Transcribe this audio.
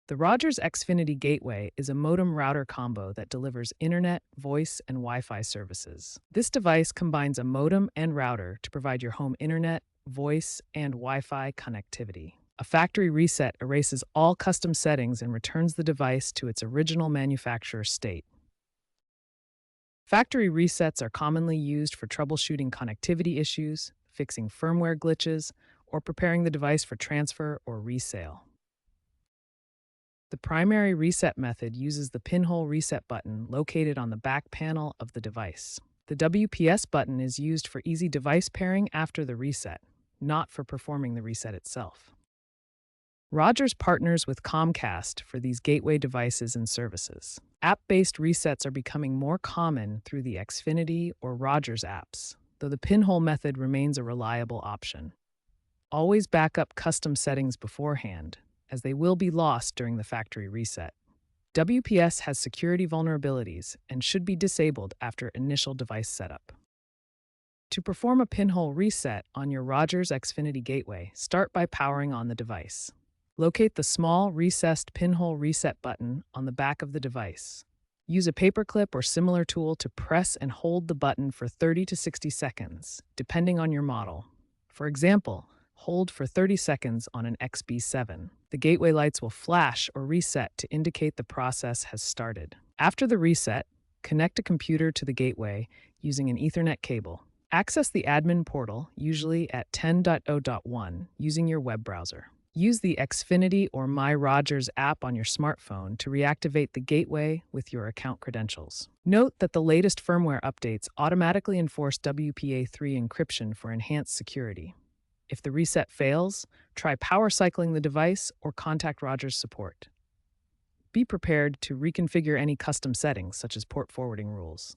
The Rogers Xfinity Gateway is a modem router combo that delivers internet, voice, and Wi Fi services. This device combines a modem and router to provide your home internet, voice, and Wi Fi connectivity. A factory reset erases all custom settings and returns the device to its original manufacturer state. Factory resets are commonly used for troubleshooting connectivity issues, fixing firmware glitches, or preparing the device for transfer or resale. The primary reset method uses the pinhole reset button located on the back panel of the device. The WPS button is used for easy device pairing after the reset, not for performing the reset itself. Rogers partners with Comcast for these gateway devices and services. App-based resets are becoming more common through the Xfinity or Rogers apps, though the pinhole method remains a reliable option. Always back up custom settings beforehand, as they will be lost during the factory reset. WPS has security vulnerabilities and should be disabled after initial device setup. To perform a pinhole reset on your Rogers Xfinity Gateway, start by powering on the device. Locate the small, recessed pinhole reset button on the back of the device. Use a paperclip or similar tool to press and hold the button for 30 to 60 seconds, depending on your model. For example, hold for 30 seconds on an XB7. The gateway lights will flash or reset to indicate the process has started. After the reset, connect a computer to the gateway using an Ethernet cable. Access the admin portal, usually at 10.0.1, using your web browser. Use the Xfinity or My Rogers app on your smartphone to reactivate the gateway with your account credentials. Note that the latest firmware updates automatically enforce WPA3 encryption for enhanced security. If the reset fails, try power cycling the device or contact Rogers support. Be prepared to reconfigure any custom settings, such as port forwarding rules.